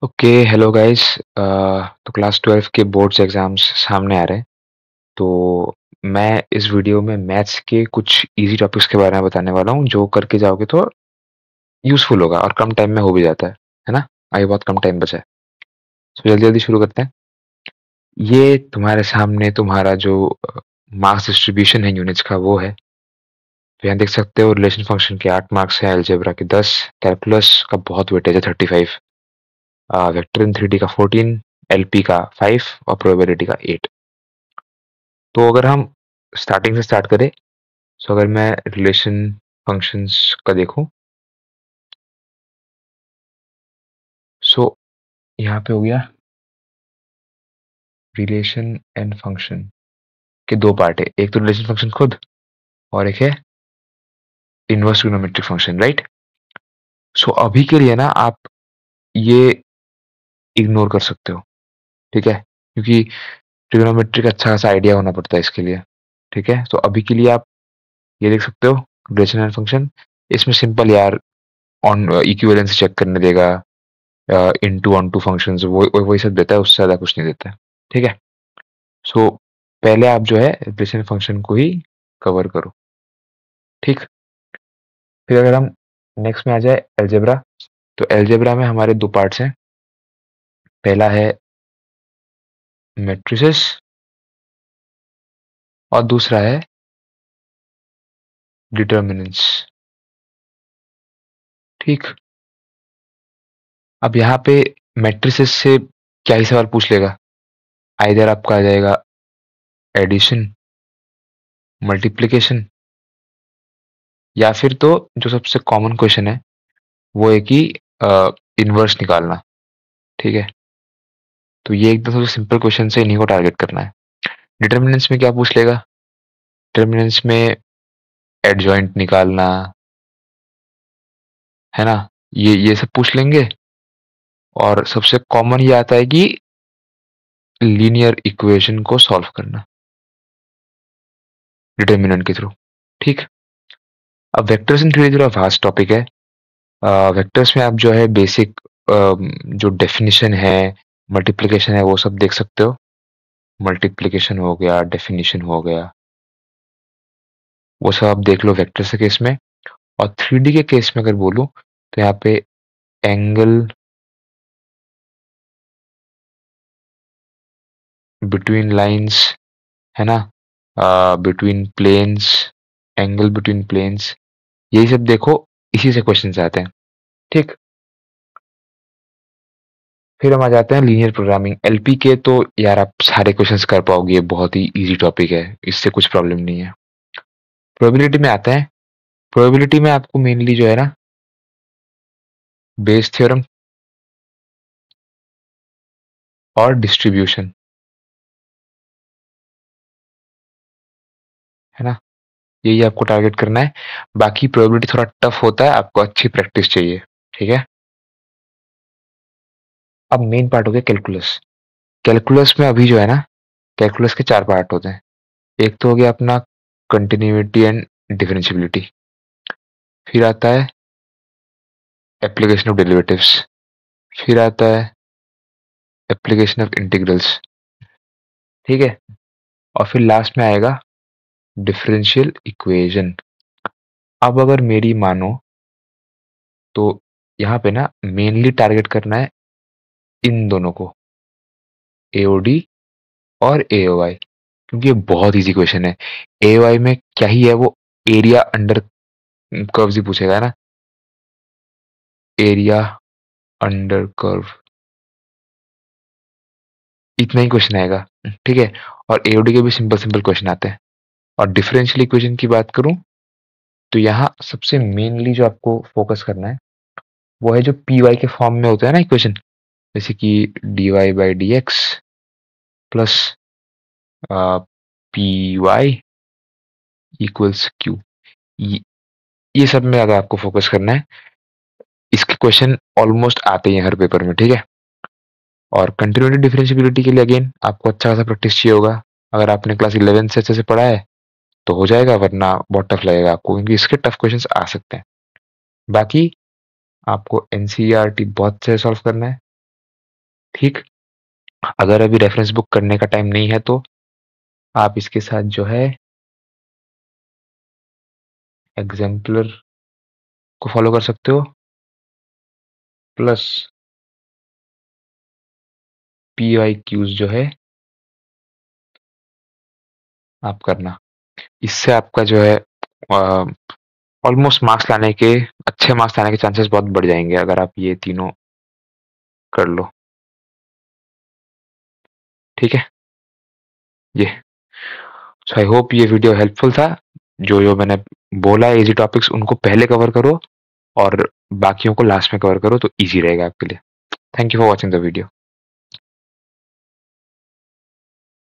Okay, hello guys. तो class 12 के boards exams सामने आ रहे हैं। तो मैं इस वीडियो में मैथ्स के कुछ इजी टॉपिक्स के बारे में बताने वाला हूँ, जो करके जाओगे तो यूज़फुल होगा और कम टाइम में हो भी जाता है ना? अभी बहुत कम टाइम बचा है। तो जल्दी-जल्दी शुरू करते हैं। ये तुम्हारे सामने तुम्हारा जो मार्क्स डिस्ट्रीब्यूशन है यूनिट्स का वो है। तो यहाँ देख सकते हो रिलेशन फंक्शन के 8 मार्क्स हैं, अलजेब्रा के 10, कैलकुलस का बहुत वेटेज है 35, वेक्टर इन 3D का 14, एलपी का 5 और प्रोबेबिलिटी का 8। तो अगर हम स्टार्टिंग से स्टार्ट करें, सो अगर मैं रिलेशन फंक्शंस का देखूं, सो यहाँ पे हो गया रिलेशन एंड फंक्शन के दो पार्ट है। एक तो रिलेशन फंक्शन खुद और एक है इनवर्स ट्रिग्नोमेट्रिक फंक्शन, राइट? सो अभी के लिए ना आप ये इग्नोर कर सकते हो, ठीक है? क्योंकि ट्रिग्नोमेट्रिक अच्छा खासा आइडिया होना पड़ता है इसके लिए, ठीक है? तो अभी के लिए आप ये देख सकते हो रिलेशन एंड फंक्शन। इसमें सिंपल यार ऑन इक्विवेलेंस चेक करने देगा, इनटू ऑनटू फंक्शंस वो वही सब देता है, उससे ज़्यादा कुछ नहीं देता है, ठीक है? सो पहले आप जो है रिलेशन फंक्शन को ही कवर करो, ठीक? फिर अगर हम नेक्स्ट में आ जाए अलजेब्रा, तो अलजेब्रा में हमारे दो पार्ट्स हैं। पहला है मैट्रिसेस और दूसरा है डिटर्मिनेंट्स, ठीक? अब यहाँ पे मैट्रिसेस से क्या ही सवाल पूछ लेगा। आइदर आपका आ जाएगा एडिशन, मल्टीप्लिकेशन, या फिर तो जो सबसे कॉमन क्वेश्चन है वो है कि इनवर्स निकालना, ठीक है? तो ये एकदम सबसे सिंपल क्वेश्चन से इन्हीं को टारगेट करना है। डिटर्मिनेंट्स में क्या पूछ लेगा? डिटर्मिनेंट्स में एडजॉइंट निकालना, है ना? ये सब पूछ लेंगे। और सबसे कॉमन ये आता है कि लीनियर इक्वेशन को सॉल्व करना डिटर्मिनेंट के थ्रू, ठीक? अब वेक्टर्स इन थ्री थोड़ा वास्ट टॉपिक है। वेक्टर्स में आप जो है बेसिक जो डेफिनेशन है, मल्टीप्लिकेशन है, वो सब देख सकते हो। मल्टीप्लिकेशन हो गया, डेफिनेशन हो गया, वो सब आप देख लो वेक्टर्स के केस में। और 3D के केस में अगर बोलूं तो यहाँ पे एंगल बिटवीन लाइंस, है ना? Between planes, angle between planes, यही सब देखो, इसी से क्वेश्चन आते हैं, ठीक? फिर हम आ जाते हैं लीनियर प्रोग्रामिंग एलपी के। तो यार आप सारे क्वेश्चंस कर पाओगे, ये बहुत ही इजी टॉपिक है, इससे कुछ प्रॉब्लम नहीं है। प्रोबेबिलिटी में आते हैं। प्रोबेबिलिटी में आपको मेनली जो है ना बेस थ्योरम और डिस्ट्रीब्यूशन, है ना? यही आपको टारगेट करना है। बाकी प्रोबेबिलिटी थोड़ा टफ होता है, आपको अच्छी प्रैक्टिस चाहिए, ठीक है? अब मेन पार्ट हो गया कैलकुलस। कैलकुलस में अभी जो है ना, कैलकुलस के चार पार्ट होते हैं। एक तो हो गया अपना कंटिन्यूटी एंड डिफरेंशियबिलिटी, फिर आता है एप्लीकेशन ऑफ डेरिवेटिव्स, फिर आता है एप्लीकेशन ऑफ इंटीग्रल्स, ठीक है? और फिर लास्ट में आएगा डिफरेंशियल इक्वेशन। अब अगर मेरी मानो तो यहाँ पे ना मेनली टारगेट करना है इन दोनों को, एओडी और एओवाई, क्योंकि ये बहुत इजी क्वेश्चन है। एओवाई में क्या ही है, वो एरिया अंडर कर्व्स ही पूछेगा, है ना? एरिया अंडर कर्व, इतना ही क्वेश्चन आएगा, ठीक है? और एओडी के भी सिंपल सिंपल क्वेश्चन आते हैं। और डिफरेंशियल इक्वेशन की बात करूं तो यहाँ सबसे मेनली जो आपको फोकस करना है वो है जो पी वाई के फॉर्म में होता है ना इक्वेशन, जैसे कि d y by d x plus p y equals q. ये सब में अगर आपको फोकस करना है, इसके क्वेश्चन ऑलमोस्ट आते हैं हर पेपर में, ठीक है? और कंटिन्यूटी डिफरेंशियबिलिटी के लिए अगेन आपको अच्छा खासा प्रैक्टिस चाहिए होगा। अगर आपने क्लास 11 से अच्छे से पढ़ा है तो हो जाएगा, वरना बहुत टफ लगेगा आपको, क्योंकि इसके टफ क्वेश्चंस आ सकते हैं। बाकी आपको एनसीईआरटी बहुत से सॉल्व करना है, ठीक। अगर अभी रेफरेंस बुक करने का टाइम नहीं है तो आप इसके साथ जो है एग्जाम्पलर को फॉलो कर सकते हो, प्लस PYQs जो है आप करना। इससे आपका जो है ऑलमोस्ट मार्क्स लाने के, अच्छे मार्क्स लाने के चांसेस बहुत बढ़ जाएंगे अगर आप ये तीनों कर लो। ठीक है ये। सो आई होप ये वीडियो हेल्पफुल था। जो जो मैंने बोला इजी टॉपिक्स उनको पहले कवर करो और बाकियों को लास्ट में कवर करो तो इजी रहेगा आपके लिए। Thank you for watching the video.